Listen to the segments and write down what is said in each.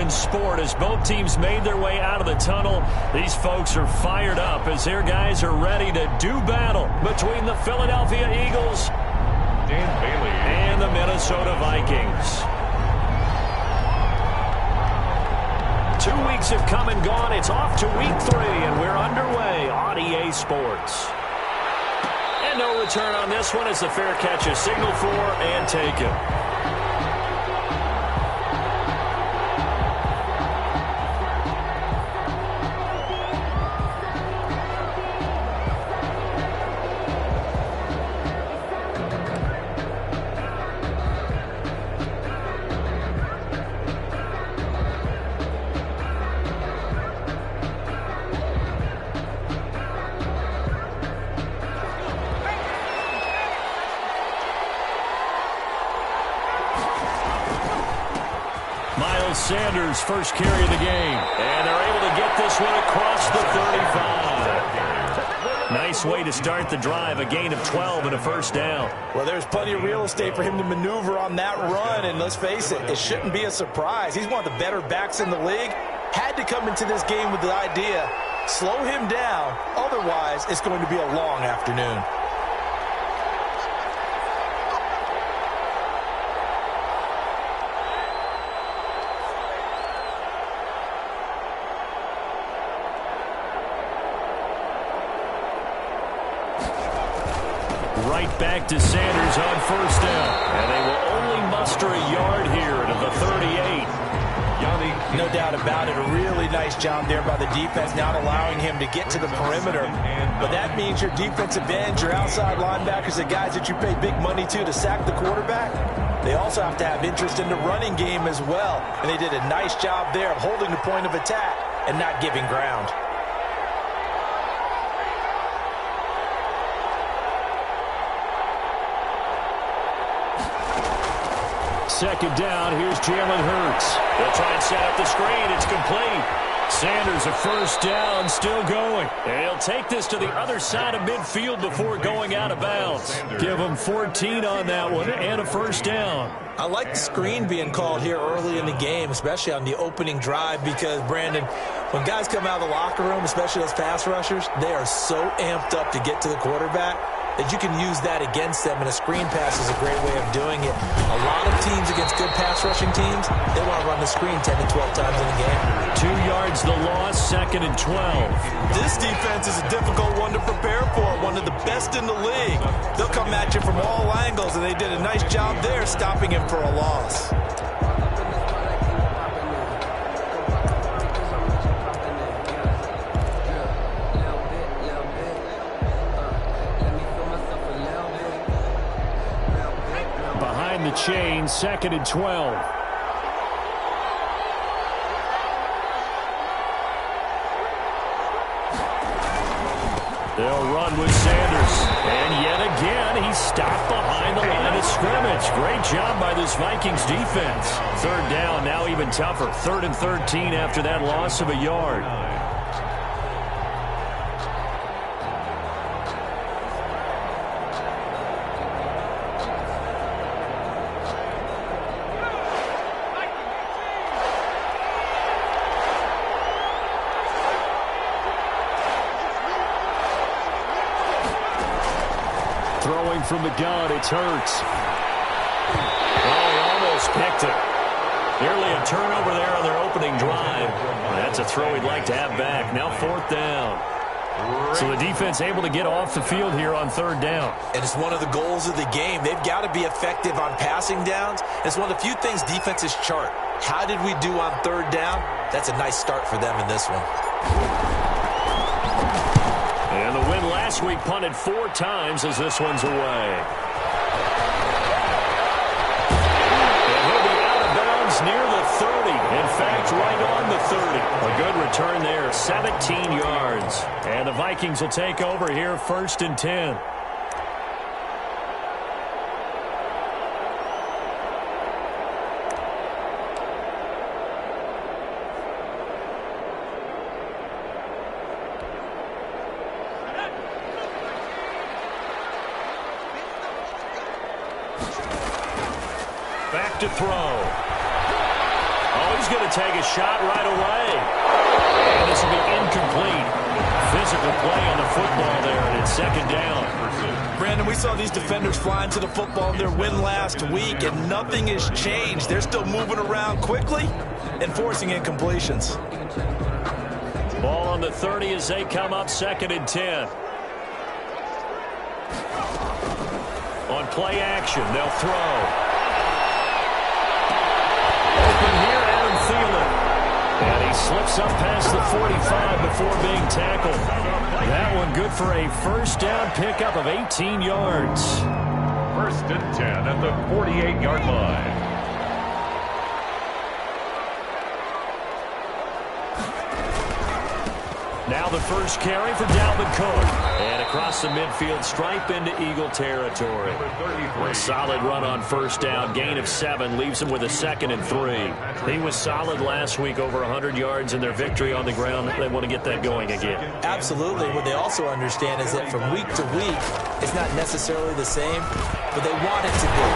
in sport as both teams made their way out of the tunnel. These folks are fired up as their guys are ready to do battle between the Philadelphia Eagles and the Minnesota Vikings. 2 weeks have come and gone. It's off to week 3, and we're underway on EA Sports. And no return on this one as the fair catch is signaled for and taken. Sanders' first carry of the game. And they're able to get this one across the 35. Nice way to start the drive, a gain of 12 and a first down. Well, there's plenty of real estate for him to maneuver on that run, and let's face it, it shouldn't be a surprise. He's one of the better backs in the league. Had to come into this game with the idea, slow him down, otherwise it's going to be a long afternoon. Right back to Sanders on first down. And they will only muster a yard here to the 38. No doubt about it. A really nice job there by the defense, not allowing him to get to the perimeter. But that means your defensive ends, your outside linebackers, the guys that you pay big money to sack the quarterback, they also have to have interest in the running game as well. And they did a nice job there of holding the point of attack and not giving ground. Second down, here's Jalen Hurts. They'll try and set up the screen. It's complete. Sanders, a first down, still going. And he'll take this to the other side of midfield before going out of bounds. Give him 14 on that one and a first down. I like the screen being called here early in the game, especially on the opening drive, because, Brandon, when guys come out of the locker room, especially those pass rushers, they are so amped up to get to the quarterback that you can use that against them, and a screen pass is a great way of doing it. A lot of teams against good pass rushing teams, they want to run the screen 10 to 12 times in a game. 2 yards the loss, 2nd and 12. This defense is a difficult one to prepare for, one of the best in the league. They'll come at you from all angles, and they did a nice job there stopping him for a loss. The chain, 2nd and 12. They'll run with Sanders. And yet again, he's stopped behind the line of scrimmage. Great job by this Vikings defense. 3rd down, now even tougher. 3rd and 13 after that loss of a yard. Throwing from the gun, it's Hurts. Oh, he almost picked it. Nearly a turnover there on their opening drive. That's a throw he'd like to have back. Now 4th down. So the defense able to get off the field here on 3rd down. And it's one of the goals of the game. They've got to be effective on passing downs. It's one of the few things defenses chart. How did we do on 3rd down? That's a nice start for them in this one. And the win last week punted 4 times as this one's away. And he'll be out of bounds near the 30. In fact, right on the 30. A good return there, 17 yards. And the Vikings will take over here, 1st and 10. Back to throw. Oh, he's going to take a shot right away. And this will be incomplete. Physical play on the football there, and it's second down. Brandon, we saw these defenders flying to the football in their win last week, and nothing has changed. They're still moving around quickly and forcing incompletions. Ball on the 30 as they come up, 2nd and 10. On play action, they'll throw. Open here, Adam Thielen. And he slips up past the 45 before being tackled. That one good for a first down pickup of 18 yards. 1st and 10 at the 48-yard line. Now the first carry for Dalvin Cook. And across the midfield stripe into Eagle territory. A solid run on first down. Gain of 7 leaves him with a 2nd and 3. He was solid last week, over 100 yards in their victory on the ground. They want to get that going again. Absolutely. What they also understand is that from week to week, it's not necessarily the same, but they want it to be.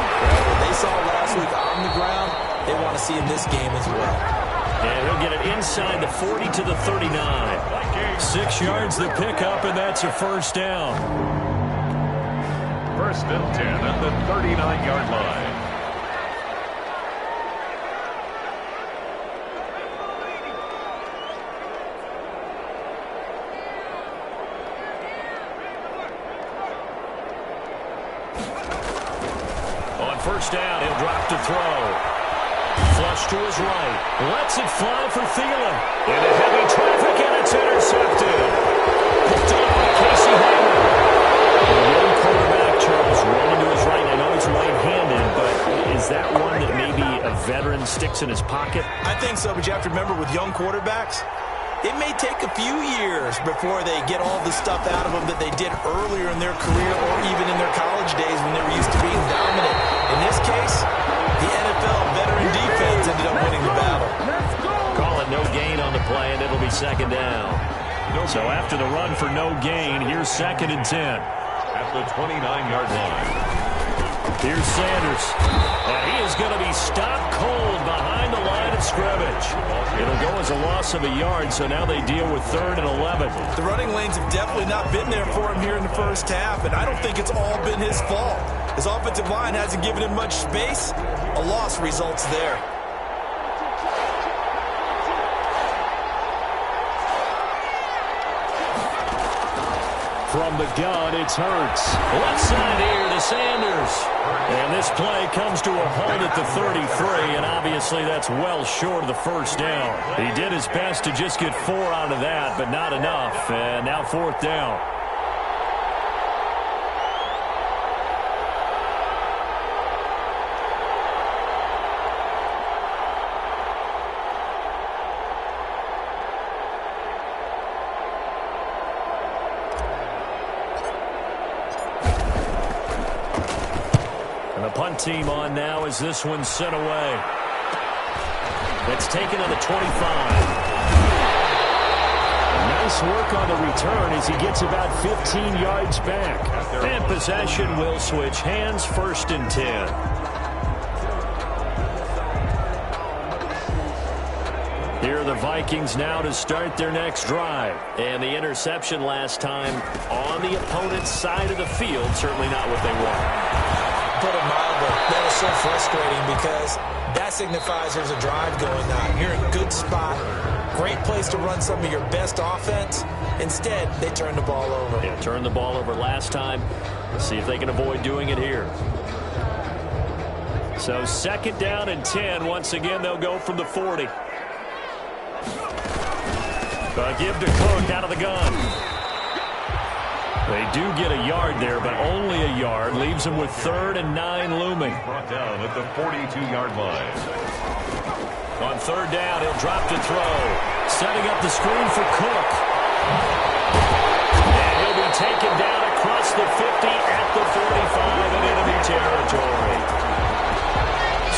What they saw last week on the ground, they want to see in this game as well. And he'll get it inside the 40 to the 39. 6 yards the pickup, and that's a first down. 1st and 10 at the 39-yard line. On first down, he'll drop to throw. Flush to his right. Lets it fly for Thielen. Into heavy traffic, and it's intercepted. Picked off by Casey Hayward. The young quarterback, Charles, rolling to his right. I know he's right-handed, but is that one that maybe a veteran sticks in his pocket? I think so, but you have to remember with young quarterbacks, it may take a few years before they get all the stuff out of them that they did earlier in their career or even in their college days when they were used to being dominant. In this case, the NFL veteran defense ended up winning the battle. Call it no gain on the play, and it'll be 2nd down. So after the run for no gain, here's 2nd and 10. At the 29-yard line. Here's Sanders. And he is going to be stopped cold behind the line of scrimmage. It'll go as a loss of a yard, so now they deal with 3rd and 11. The running lanes have definitely not been there for him here in the first half, and I don't think it's all been his fault. His offensive line hasn't given him much space. A loss results there. From the gun, it's Hurts. Left side here to Sanders. And this play comes to a halt at the 33, and obviously that's well short of the first down. He did his best to just get 4 out of that, but not enough. And now 4th down. Punt team on now as this one's sent away. It's taken on the 25. Nice work on the return as he gets about 15 yards back. And possession will switch hands, 1st and 10. Here are the Vikings now to start their next drive. And the interception last time on the opponent's side of the field, certainly not what they want. Put it mildly, that is so frustrating because that signifies there's a drive going on. You're in a good spot, great place to run some of your best offense. Instead, they turn the ball over. Yeah, turned the ball over last time. Let's see if they can avoid doing it here. So 2nd down and 10. Once again, they'll go from the 40. Give to Cook out of the gun. They do get a yard there, but only a yard. Leaves them with 3rd and 9 looming. Brought down at the 42-yard line. On 3rd down, he'll drop to throw. Setting up the screen for Cook. And he'll be taken down across the 50 at the 45 in enemy territory.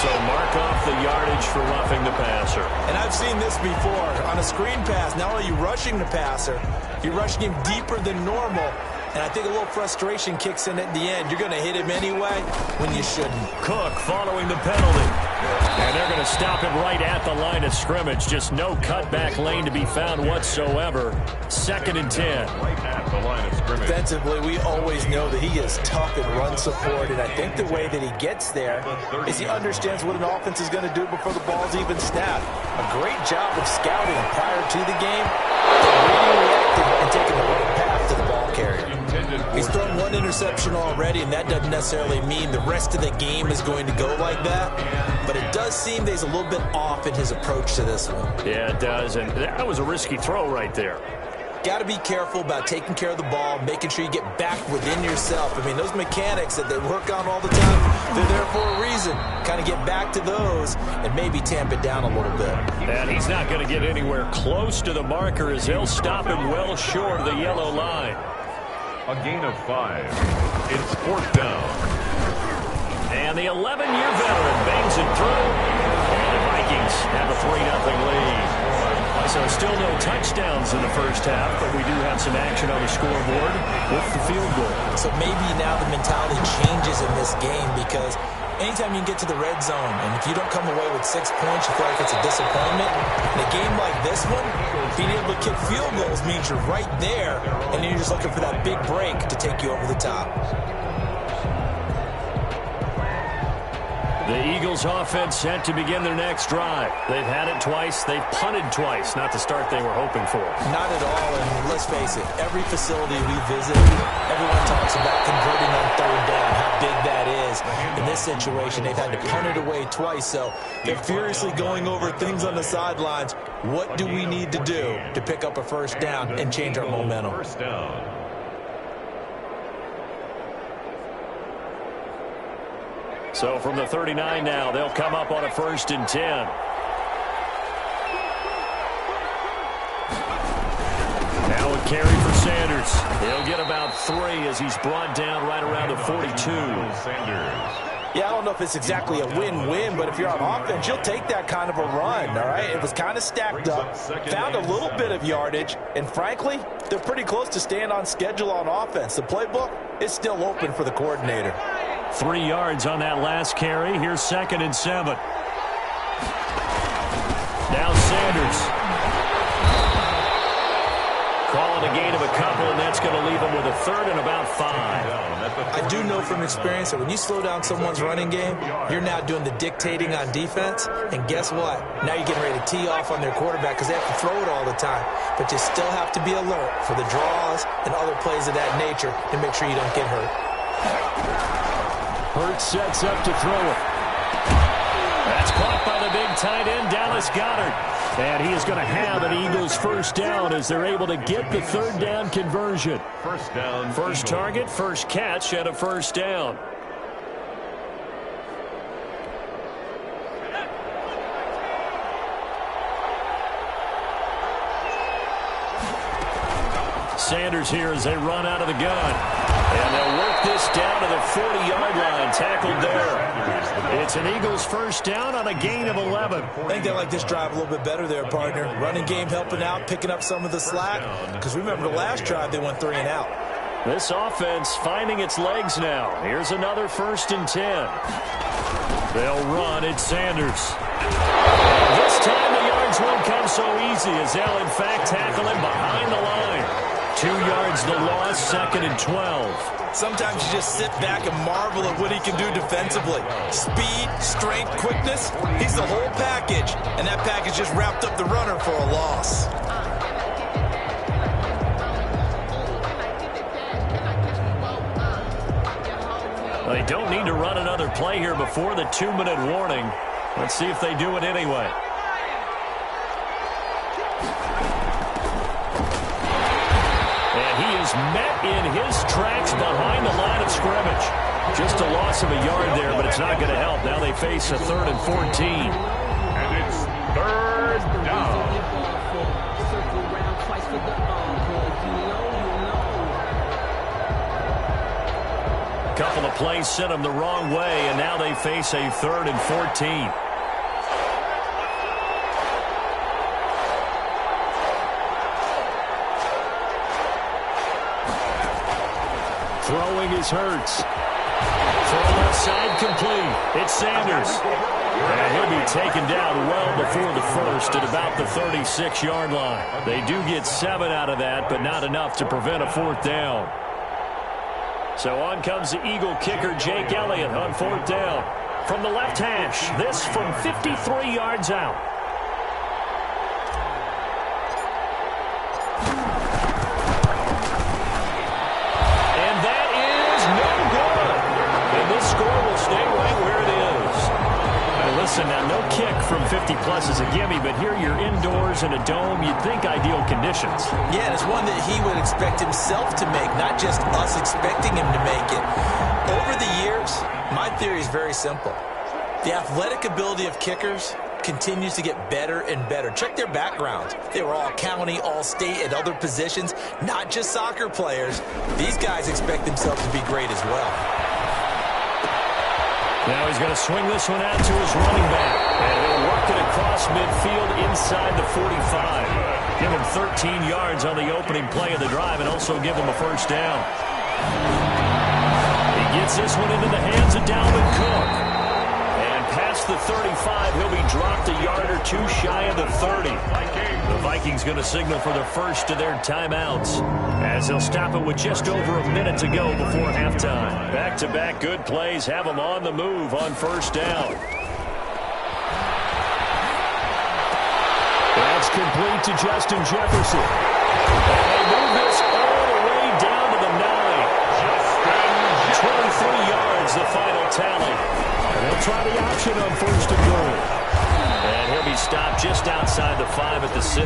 So mark off the yardage for roughing the passer. And I've seen this before. On a screen pass, not only are you rushing the passer, you're rushing him deeper than normal. And I think a little frustration kicks in at the end. You're going to hit him anyway when you shouldn't. Cook following the penalty. And they're going to stop him right at the line of scrimmage. Just no cutback lane to be found whatsoever. 2nd and 10. Right at the line of scrimmage. Defensively, we always know that he is tough in run support, and I think the way that he gets there is he understands what an offense is going to do before the ball's even snapped. A great job of scouting prior to the game, reading, reacting, and taking the right path to the ball carrier. He's thrown one interception already, and that doesn't necessarily mean the rest of the game is going to go like that. But it does seem that he's a little bit off in his approach to this one. Yeah, it does, and that was a risky throw right there. Got to be careful about taking care of the ball, making sure you get back within yourself. I mean, those mechanics that they work on all the time, they're there for a reason. Kind of get back to those and maybe tamp it down a little bit. And he's not going to get anywhere close to the marker as they'll stop him well short of the yellow line. A gain of 5. It's 4th down. And the 11-year veteran bangs it through. And the Vikings have a 3-0 lead. So still no touchdowns in the first half, but we do have some action on the scoreboard with the field goal. So maybe now the mentality changes in this game because anytime you can get to the red zone, and if you don't come away with 6 points, you feel like it's a disappointment. In a game like this one, being able to kick field goals means you're right there, and then you're just looking for that big break to take you over the top. The Eagles offense set to begin their next drive. They've had it twice. They've punted twice. Not the start they were hoping for. Not at all, and let's face it, every facility we visit, everyone talks about converting on 3rd down, how big that is. In this situation, they've had to punt it away twice, so they're furiously going over things on the sidelines. What do we need to do to pick up a 1st down and change our momentum? 1st down. So from the 39 now, they'll come up on a 1st and 10. Now a carry for Sanders. He'll get about 3 as he's brought down right around the 42. Yeah, I don't know if it's exactly a win-win, but if you're on offense, you'll take that kind of a run, all right? It was kind of stacked up, found a little bit of yardage, and frankly, they're pretty close to staying on schedule on offense. The playbook is still open for the coordinator. 3 yards on that last carry. Here's 2nd and 7. Now Sanders. Calling a gain of a couple, and that's going to leave him with a 3rd and about 5. I do know from experience that when you slow down someone's running game, you're now doing the dictating on defense, and guess what? Now you're getting ready to tee off on their quarterback because they have to throw it all the time. But you still have to be alert for the draws and other plays of that nature to make sure you don't get hurt. Hurts sets up to throw it. That's caught by the big tight end, Dallas Goedert. And he is going to have an Eagles 1st down as they're able to get the 3rd down conversion. 1st down. First target, 1st catch, and a 1st down. Sanders here as they run out of the gun. And they'll work this down to the 40-yard line. Tackled there. It's an Eagles 1st down on a gain of 11. I think they like this drive a little bit better there, partner. Running game helping out, picking up some of the slack. Because remember the last drive, they went 3 and out. This offense finding its legs now. Here's another 1st and 10. They'll run. It's Sanders. And this time the yards won't come so easy as they'll, in fact, tackle him behind the line. 2 yards the loss, 2nd and 12. Sometimes you just sit back and marvel at what he can do defensively. Speed, strength, quickness, he's the whole package. And that package just wrapped up the runner for a loss. They don't need to run another play here before the 2-minute warning. Let's see if they do it anyway. Met in his tracks behind the line of scrimmage. Just a loss of a yard there, but it's not going to help. Now they face a 3rd and 14. And it's 3rd down. Couple of plays sent them the wrong way, and now they face a 3rd and 14. Throwing is Hurts. Throw left side complete. It's Sanders. And he'll be taken down well before the first at about the 36-yard line. They do get 7 out of that, but not enough to prevent a 4th down. So on comes the Eagle kicker, Jake Elliott, on 4th down. From the left hash, this from 53 yards out. And that is no good. And this score will stay right where it is. Now listen, now no kick from 50-plus is a gimme, but here you're indoors in a dome. You'd think ideal conditions. Yeah, and it's one that he would expect himself to make, not just us expecting him to make it. Over the years, my theory is very simple. The athletic ability of kickers continues to get better and better. Check their backgrounds. They were all county, all state, at other positions, not just soccer players. These guys expect themselves to be great as well. Now he's going to swing this one out to his running back. And he'll work it across midfield inside the 45. Give him 13 yards on the opening play of the drive and also give him a 1st down. He gets this one into the hands of Dalvin Cook. Past the 35, he'll be dropped a yard or 2 shy of the 30. The Vikings going to signal for the first of their timeouts as they'll stop it with just over a minute to go before halftime. Back-to-back good plays have them on the move on 1st down. That's complete to Justin Jefferson. And they move this all the way down to the 9. 23 yards, the final tally. And they'll try the option on 1st and goal. And he'll be stopped just outside the 5 at the 6.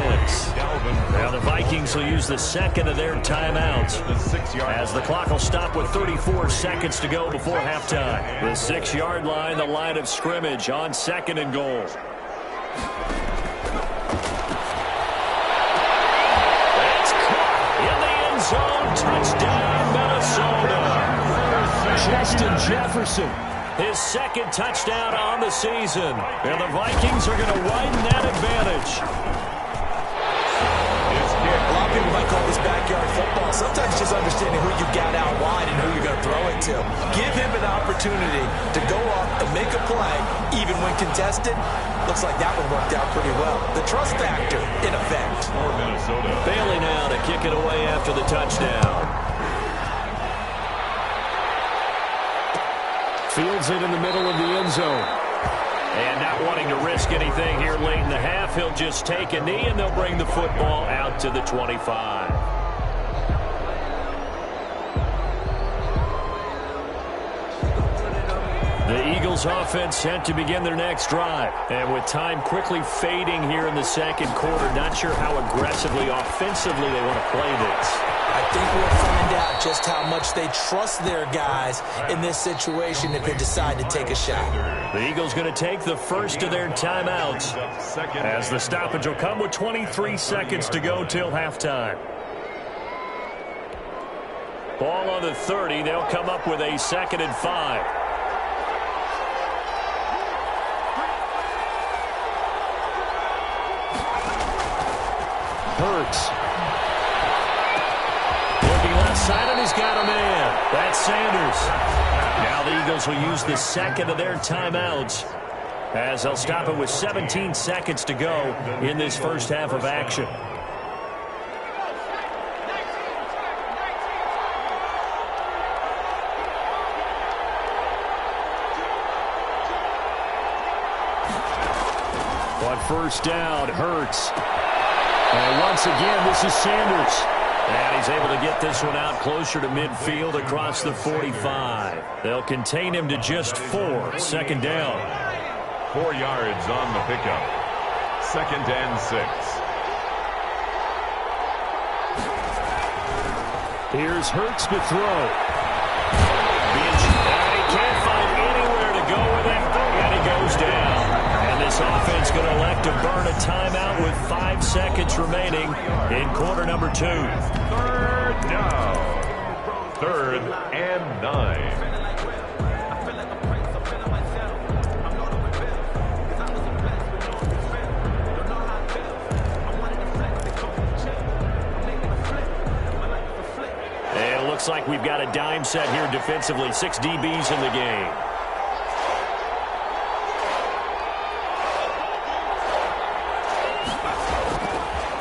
Now the Vikings will use the second of their timeouts as the clock will stop with 34 seconds to go before halftime. The 6-yard line, the line of scrimmage on 2nd and goal. That's caught in the end zone. Touchdown, Minnesota. Justin Jefferson. His 2nd touchdown on the season. And the Vikings are going to widen that advantage. A lot of people might call this backyard football. Sometimes just understanding who you got out wide and who you're going to throw it to. Give him an opportunity to go up and make a play, even when contested. Looks like that one worked out pretty well. The trust factor, in effect. Bailey now to kick it away after the touchdown. Fields it in the middle of the end zone. And not wanting to risk anything here late in the half, he'll just take a knee and they'll bring the football out to the 25. The Eagles offense set to begin their next drive. And with time quickly fading here in the 2nd quarter, not sure how aggressively, offensively they want to play this. I think we'll find out just how much they trust their guys in this situation if they decide to take a shot. The Eagles going to take the first of their timeouts as the stoppage will come with 23 seconds to go till halftime. Ball on the 30. They'll come up with a 2nd and 5. Hurts. Side and he's got a man. That's Sanders. Now the Eagles will use the 2nd of their timeouts as they'll stop it with 17 seconds to go in this first half of action. On 1st down, Hurts. And once again, this is Sanders. And he's able to get this one out closer to midfield across the 45. They'll contain him to just 4. 2nd down. 4 yards on the pickup. 2nd and 6. Here's Hurts to throw. And he can't find anywhere to go with it. And he goes down. And this offense going to elect to burn a timeout with 5 seconds remaining in quarter number 2. 3rd down. 3rd and 9. And it looks like we've got a dime set here defensively. 6 DBs in the game.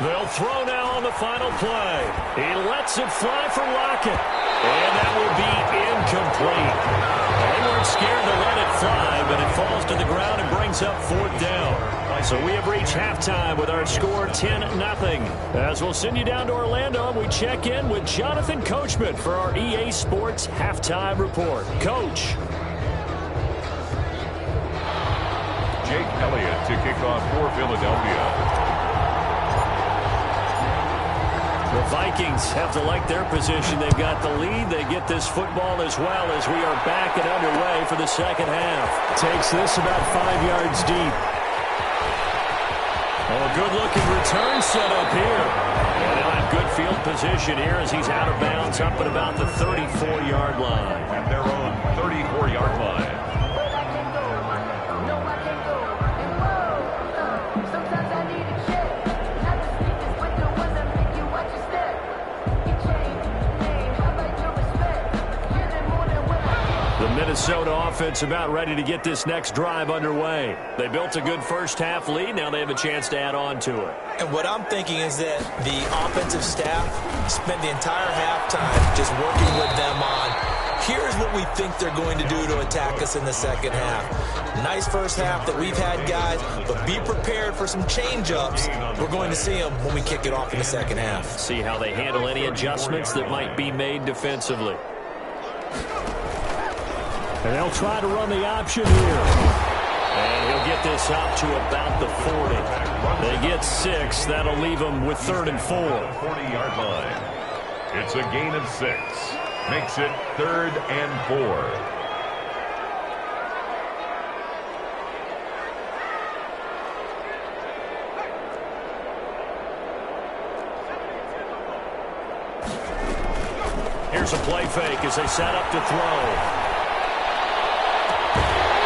They'll throw now on the final play. He lets it fly for Lockett. And that will be incomplete. They weren't scared to let it fly, but it falls to the ground and brings up 4th down. So we have reached halftime with our score 10-0. As we'll send you down to Orlando, and we check in with Jonathan Coachman for our EA Sports Halftime Report. Coach. Jake Elliott to kick off for Philadelphia. The Vikings have to like their position. They've got the lead. They get this football as well as we are back and underway for the second half. Takes this about 5 yards deep. Oh, a good-looking return set up here. And they'll have good field position here as he's out of bounds up at about the 34-yard line. At their own 34-yard line. Minnesota offense about ready to get this next drive underway. They built a good first half lead. Now they have a chance to add on to it. And what I'm thinking is that the offensive staff spent the entire halftime just working with them on, here's what we think they're going to do to attack us in the second half. Nice first half that we've had, guys, but be prepared for some change-ups. We're going to see them when we kick it off in the second half. See how they handle any adjustments that might be made defensively. And they'll try to run the option here. And he'll get this up to about the 40. They get 6. That'll leave them with 3rd and 4. 40-yard line. It's a gain of 6. Makes it 3rd and 4. Here's a play fake as they set up to throw.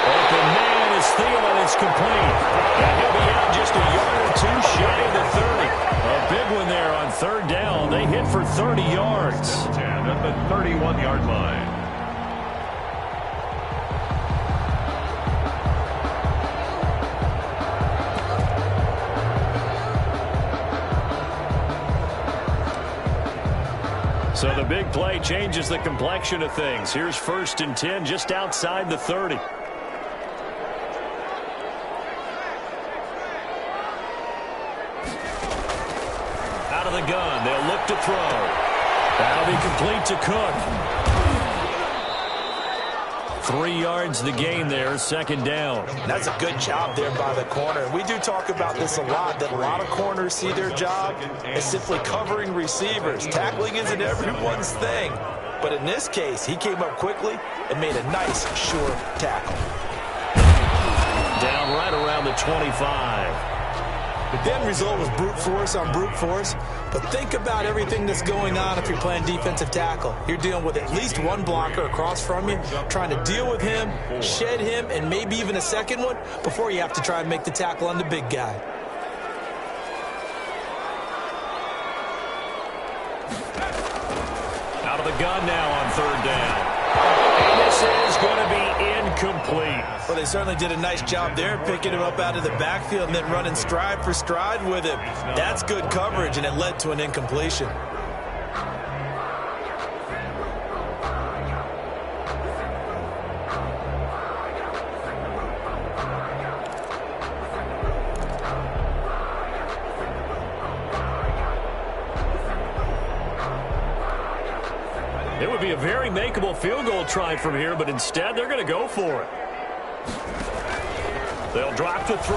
Open man is Thielen. It's complete. And he'll be out just a yard or two shy of the 30. A big one there on 3rd down. They hit for 30 yards. 10 at the 31-yard line. So the big play changes the complexion of things. Here's 1st and 10 just outside the 30. Out of the gun, they'll look to throw. That'll be complete to Cook. 3 yards the gain there, 2nd down. That's a good job there by the corner. We do talk about this a lot, that a lot of corners see their job as simply covering receivers. Tackling isn't everyone's thing. But in this case, he came up quickly and made a nice, sure tackle. Down right around the 25. The end result was brute force on brute force, but think about everything that's going on if you're playing defensive tackle. You're dealing with at least one blocker across from you, trying to deal with him, shed him, and maybe even a second one before you have to try and make the tackle on the big guy. Out of the gun now on 3rd down. And this is going to be incomplete. Well, they certainly did a nice job there, picking him up out of the backfield and then running stride for stride with him. That's good coverage, and it led to an incompletion. It would be a very makeable field goal try from here, but instead they're going to go for it. They'll drop the throw.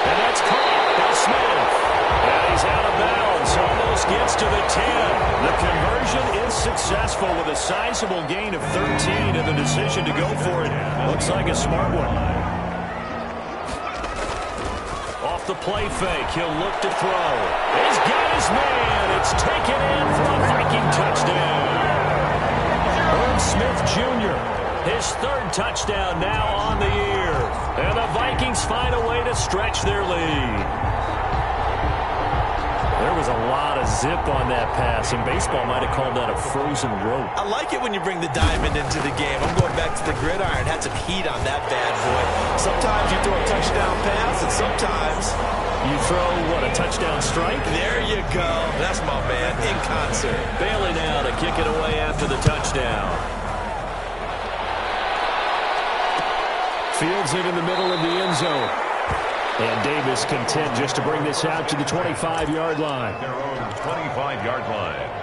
And that's caught by Smith. And he's out of bounds. Almost gets to the 10. The conversion is successful with a sizable gain of 13, and the decision to go for it looks like a smart one. Off the play fake, he'll look to throw. He's got his man. It's taken in for a Viking touchdown. Herb Smith Jr., his 3rd touchdown now on the year. And the Vikings find a way to stretch their lead. There was a lot of zip on that pass, and baseball might have called that a frozen rope. I like it when you bring the diamond into the game. I'm going back to the gridiron. Had some heat on that bad boy. Sometimes you throw a touchdown pass, and sometimes You throw, what, a touchdown strike? There you go. That's my man, in concert. Bailey now to kick it away after the touchdown. Fields it in the middle of the end zone. And Davis content just to bring this out to the 25-yard line. Their own 25-yard line.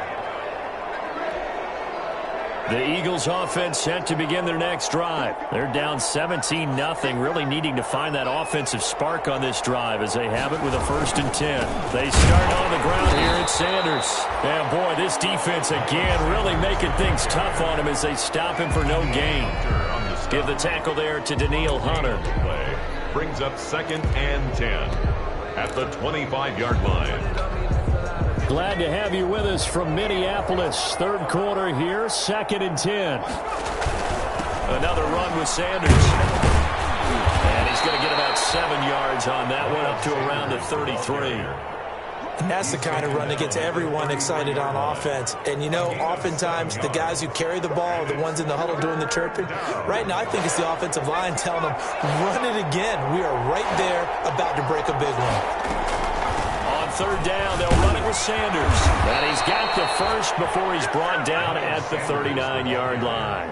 The Eagles offense set to begin their next drive. They're down 17-0, really needing to find that offensive spark on this drive as they have it with a 1st and 10. They start on the ground here at Sanders. And boy, this defense again really making things tough on him as they stop him for no gain. Give the tackle there to Daniil Hunter. Play brings up 2nd and 10 at the 25-yard line. Glad to have you with us from Minneapolis. 3rd quarter here, 2nd and 10. Another run with Sanders. And he's going to get about 7 yards on that one, up to around the 33. And that's the kind of run that gets everyone excited on offense. And, you know, oftentimes the guys who carry the ball are the ones in the huddle doing the chirping. Right now, I think it's the offensive line telling them, run it again. We are right there about to break a big one. 3rd down, they'll run it with Sanders. And he's got the first before he's brought down at the 39-yard line.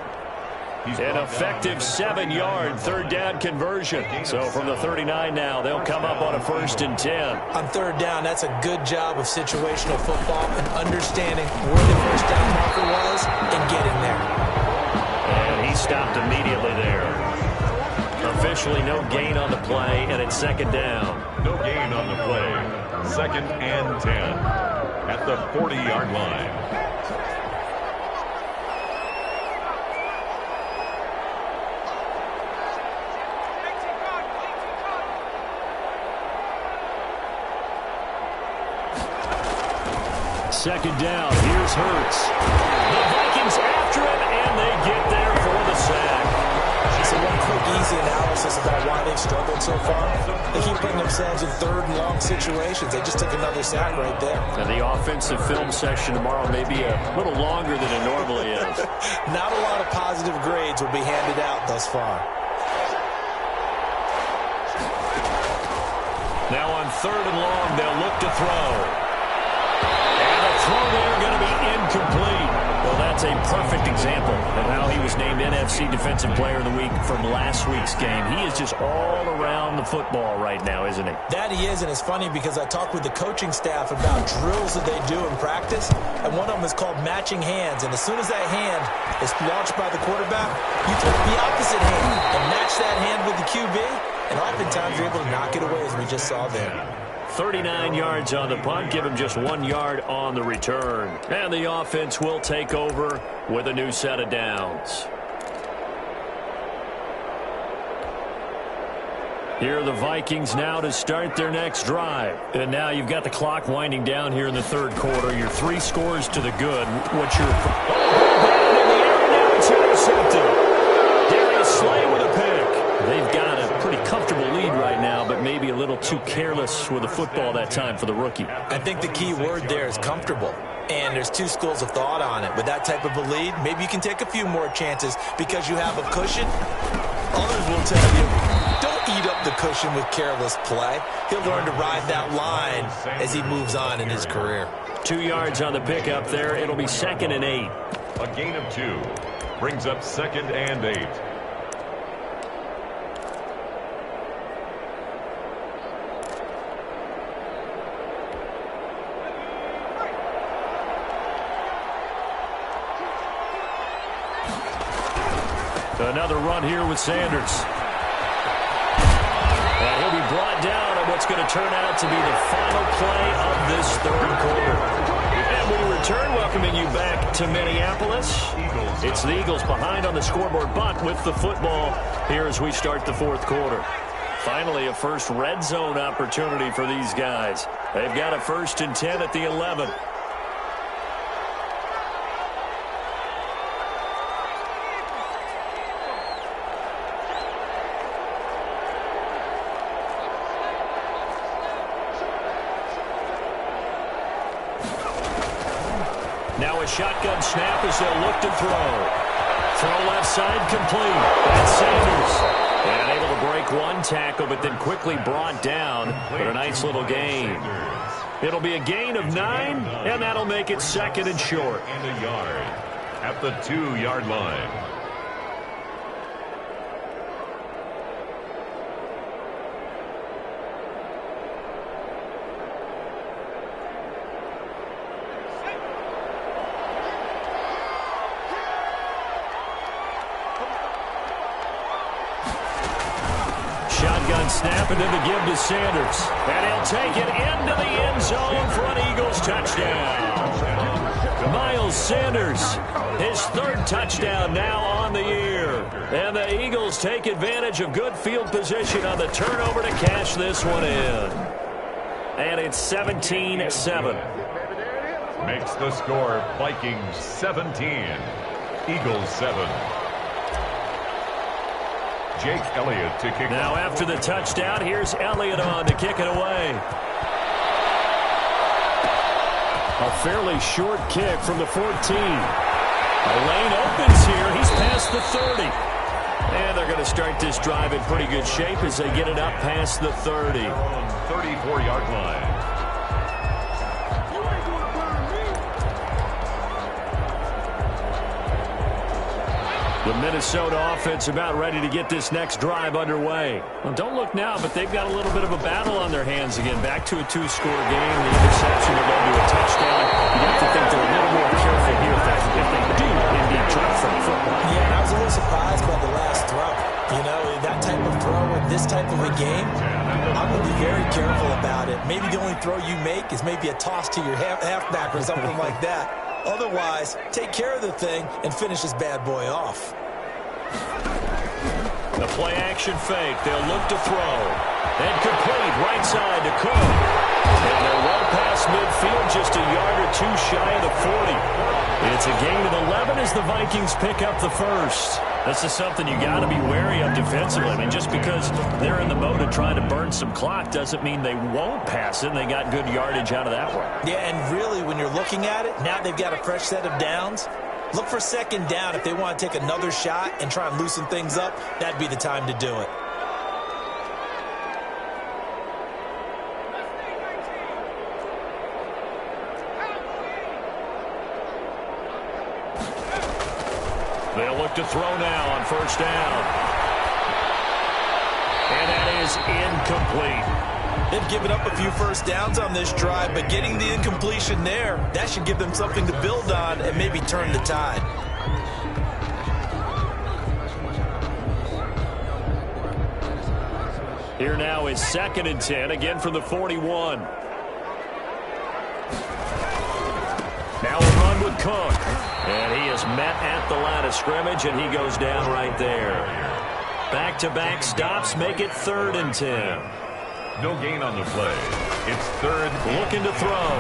An effective 7-yard 3rd down conversion. So from the 39 now, they'll come up on a 1st and 10. On 3rd down, that's a good job of situational football and understanding where the 1st down marker was and getting there. And he stopped immediately there. Officially no gain on the play, and it's 2nd down. No gain on the play. 2nd and 10 at the 40-yard line. Second down. Here's Hurts. The Vikings after him, and they get there for the sack. So one quick, easy analysis about why they've struggled so far. They keep putting themselves in 3rd and long situations. They just took another sack right there. And the offensive film session tomorrow may be a little longer than it normally is. Not a lot of positive grades will be handed out thus far. Now on 3rd and long, they'll look to throw. And the throw there going to be incomplete. Well, that's a perfect example of how he was named NFC Defensive Player of the Week from last week's game. He is just all around the football right now, isn't he? That he is, and it's funny because I talked with the coaching staff about drills that they do in practice, and one of them is called matching hands. And as soon as that hand is launched by the quarterback, you take the opposite hand and match that hand with the QB, and oftentimes you're able to knock it away, as we just saw there. 39 yards on the punt, give him just 1 yard on the return. And the offense will take over with a new set of downs. Here are the Vikings now to start their next drive. And now you've got the clock winding down here in the 3rd quarter. Your 3 scores to the good. What's your... Oh, in the air now, it's intercepted. Darius Slay with a pick. They've got a pretty comfortable lead right now, but maybe a little too careless with the football that time for the rookie. I think the key word there is comfortable. And there's 2 schools of thought on it. With that type of a lead, maybe you can take a few more chances because you have a cushion. Others will tell you, don't eat up the cushion with careless play. He'll learn to ride that line as he moves on in his career. 2 yards on the pickup there. It'll be 2nd and 8. A gain of 2 brings up 2nd and 8. Another run here with Sanders. And he'll be brought down on what's going to turn out to be the final play of this 3rd quarter. And we return, welcoming you back to Minneapolis. It's the Eagles behind on the scoreboard, but with the football here as we start the 4th quarter. Finally, a first red zone opportunity for these guys. They've got a 1st and 10 at the 11. Now a shotgun snap as they'll look to throw. Throw left side complete. That's Sanders. And able to break one tackle, but then quickly brought down. But a nice little gain. It'll be a gain of 9, and that'll make it 2nd and short. And a yard at the 2-yard line. Shotgun snap, and then the give to Sanders. And he'll take it into the end zone for an Eagles touchdown. Miles Sanders, his 3rd touchdown now on the year. And the Eagles take advantage of good field position on the turnover to cash this one in. And it's 17-7. Makes the score Vikings 17, Eagles 7. Jake Elliott to kick now off. After the touchdown, here's Elliott on to kick it away. A fairly short kick from the 14. A lane opens here. He's past the 30. And they're going to start this drive in pretty good shape as they get it up past the 30. 34-yard line. The Minnesota offense about ready to get this next drive underway. Well, don't look now, but they've got a little bit of a battle on their hands again. Back to a 2-score game. The interception that led to a touchdown. You have to think they're a little more careful here if they do indeed drop from football. Yeah, and I was a little surprised by the last throw. You know, that type of throw in this type of a game, I'm going to be very careful about it. Maybe the only throw you make is maybe a toss to your halfback or something like that. Otherwise, take care of the thing and finish this bad boy off. The play-action fake. They'll look to throw. And complete right side to Cook. And they're well past midfield, just a yard or 2 shy of the 40. It's a gain of 11 as the Vikings pick up the first. This is something you got to be wary of defensively. I mean, just because they're in the mode of trying to burn some clock doesn't mean they won't pass it. And they got good yardage out of that one. Yeah, and really, when you're looking at it, now they've got a fresh set of downs. Look for 2nd down. If they want to take another shot and try and loosen things up, that'd be the time to do it. They'll look to throw now on 1st down. And that is incomplete. They've given up a few 1st downs on this drive, but getting the incompletion there, that should give them something to build on and maybe turn the tide. Here now is 2nd and 10, again from the 41. Now a run with Cook. And he is met at the line of scrimmage, and he goes down right there. Back-to-back stops make it 3rd and 10. No gain on the play. It's 3rd. Looking to throw.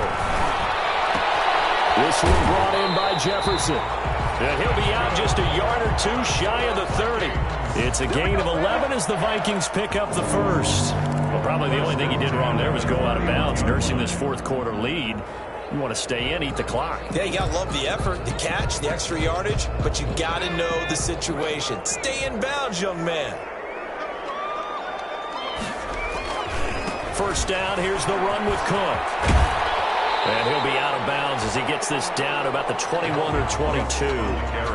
This one brought in by Jefferson. And he'll be out just a yard or 2 shy of the 30. It's a gain of 11 as the Vikings pick up the first. Well, probably the only thing he did wrong there was go out of bounds, nursing this 4th quarter lead. You want to stay in, eat the clock. Yeah, you got to love the effort, the catch, the extra yardage, but you got to know the situation. Stay in bounds, young man. 1st down, here's the run with Cook. And he'll be out of bounds as he gets this down about the 21 or 22.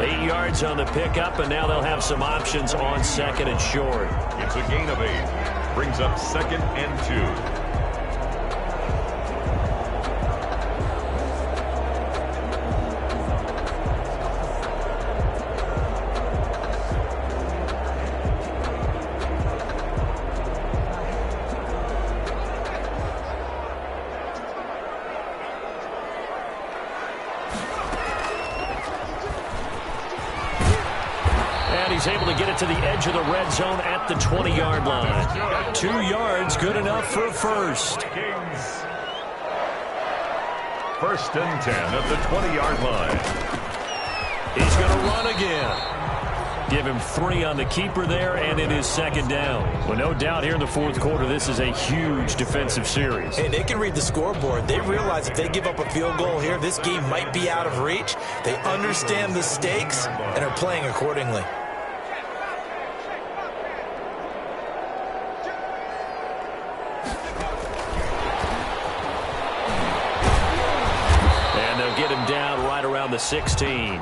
8 yards on the pickup, and now they'll have some options on 2nd and short. It's a gain of 8. Brings up 2nd and 2. He's able to get it to the edge of the red zone at the 20-yard line. 2 yards, good enough for a first. 1st and 10 at the 20-yard line. He's going to run again. Give him 3 on the keeper there, and it is 2nd down. Well, no doubt here in the 4th quarter, this is a huge defensive series. Hey, they can read the scoreboard. They realize if they give up a field goal here, this game might be out of reach. They understand the stakes and are playing accordingly. the 16.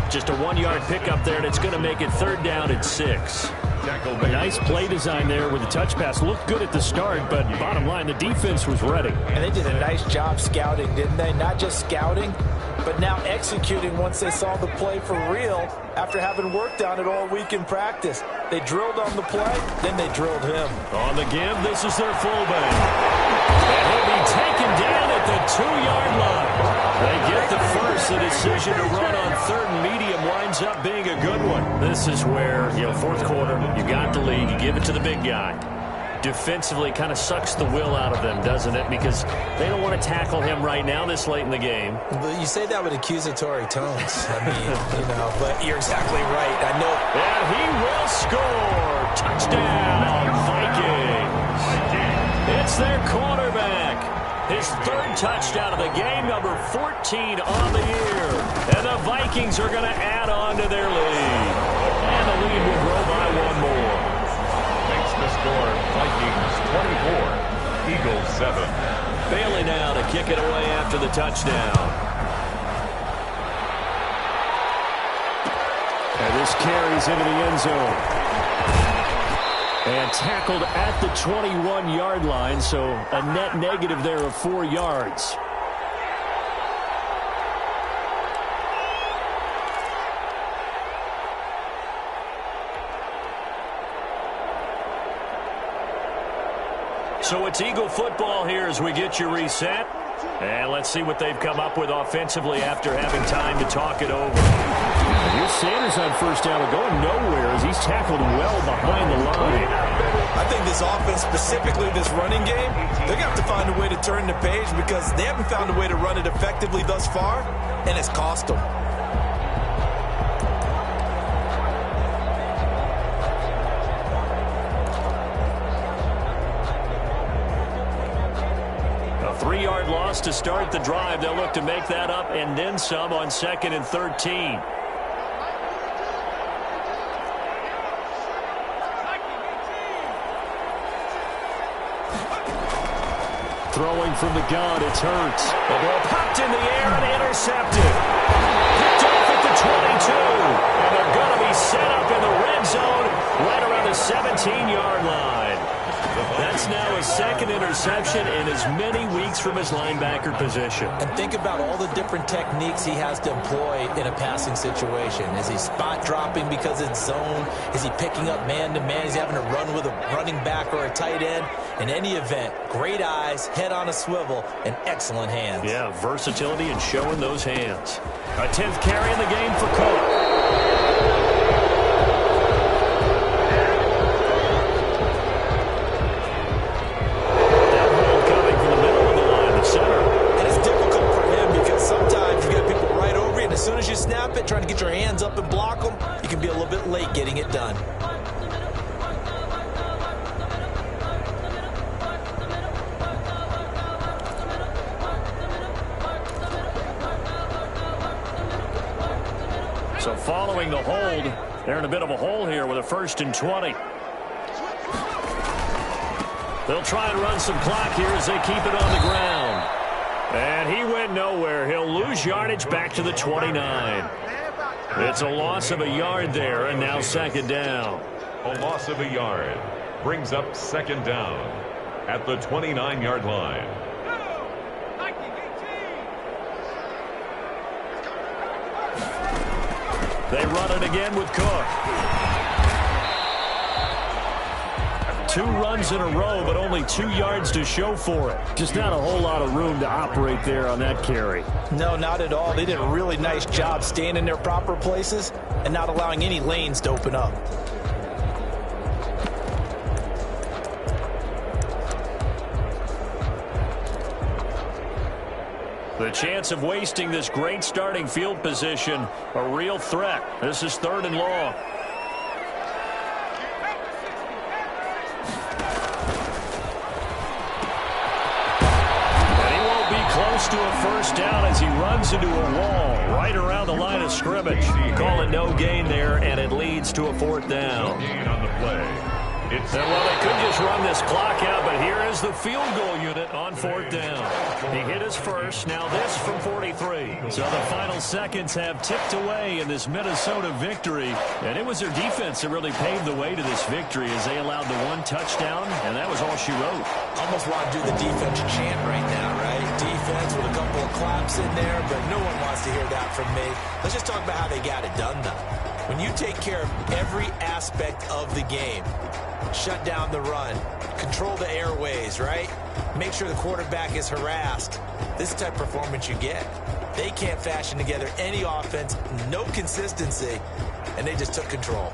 Just a 1-yard pickup there, and it's going to make it 3rd down and 6. A nice play design there with the touch pass. Looked good at the start, but bottom line, the defense was ready. And they did a nice job scouting, didn't they? Not just scouting, but now executing once they saw the play for real after having worked on it all week in practice. They drilled on the play, then they drilled him. On the give, this is their fullback. And he'll be taken down at the 2-yard line. They get the first. The decision to run on 3rd and medium winds up being a good one. This is where, 4th quarter, you got the lead, you give it to the big guy. Defensively kind of sucks the will out of them, doesn't it? Because they don't want to tackle him right now this late in the game. But you say that with accusatory tones. I mean, but you're exactly right. I know. And he will score. Touchdown, Vikings. It's their quarterback. His 3rd touchdown of the game, number 14 on the year. And the Vikings are going to add on to their lead. And the lead will grow by 1 more. Makes the score Vikings 24, Eagles 7. Bailey now to kick it away after the touchdown. And this carries into the end zone. And tackled at the 21-yard line, so a net negative there of 4 yards. So it's Eagle football here as we get you reset. And let's see what they've come up with offensively after having time to talk it over. And here's Sanders on 1st down and going nowhere as he's tackled well behind the line. I think this offense, specifically this running game, they're going to have to find a way to turn the page because they haven't found a way to run it effectively thus far, and it's cost them. A 3-yard loss to start the drive. They'll look to make that up and then some on 2nd and 13. Throwing from the gun, it's Hurts. The ball popped in the air and intercepted. Picked off at the 22. And they're going to be set up in the red zone right around the 17-yard line. That's now his 2nd interception in as many weeks from his linebacker position. And think about all the different techniques he has to employ in a passing situation. Is he spot dropping because it's zone? Is he picking up man-to-man? Is he having to run with a running back or a tight end? In any event, great eyes, head on a swivel, and excellent hands. Yeah, versatility and showing those hands. A 10th carry in the game for Cook. As soon as you snap it, trying to get your hands up and block them, you can be a little bit late getting it done. So following the hold, they're in a bit of a hole here with a 1st and 20. They'll try and run some clock here as they keep it on the ground. And he went nowhere. He'll lose yardage back to the 29. It's a loss of a yard there, and now 2nd down. A loss of a yard brings up 2nd down at the 29-yard line. They run it again with Cook. 2 runs in a row, but only 2 yards to show for it. Just not a whole lot of room to operate there on that carry. No, not at all. They did a really nice job staying in their proper places and not allowing any lanes to open up. The chance of wasting this great starting field position, a real threat. This is 3rd and long. Close to a 1st down as he runs into a wall right around the line of scrimmage. Call it no gain there, and it leads to a 4th down. No gain on the play. Well, they could just run this clock out, but here is the field goal unit on 4th down. He hit his first. Now this from 43. So the final seconds have ticked away in this Minnesota victory. And it was their defense that really paved the way to this victory as they allowed the one touchdown, and that was all she wrote. Almost want to do the defense chant right now, right? Defense with a couple of claps in there, but no one wants to hear that from me. Let's just talk about how they got it done, though. When you take care of every aspect of the game, shut down the run, control the airways, right? Make sure the quarterback is harassed. This is the type of performance you get. They can't fashion together any offense, no consistency, and they just took control.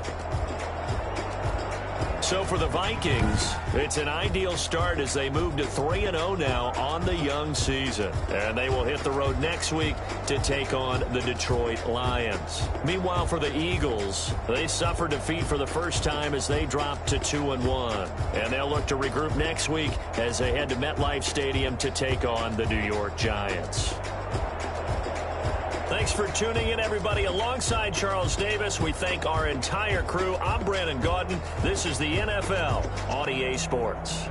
So for the Vikings, it's an ideal start as they move to 3-0 now on the young season. And they will hit the road next week to take on the Detroit Lions. Meanwhile, for the Eagles, they suffered defeat for the first time as they dropped to 2-1. And they'll look to regroup next week as they head to MetLife Stadium to take on the New York Giants. Thanks for tuning in, everybody. Alongside Charles Davis, we thank our entire crew. I'm Brandon Gaudin. This is the NFL on EA Sports.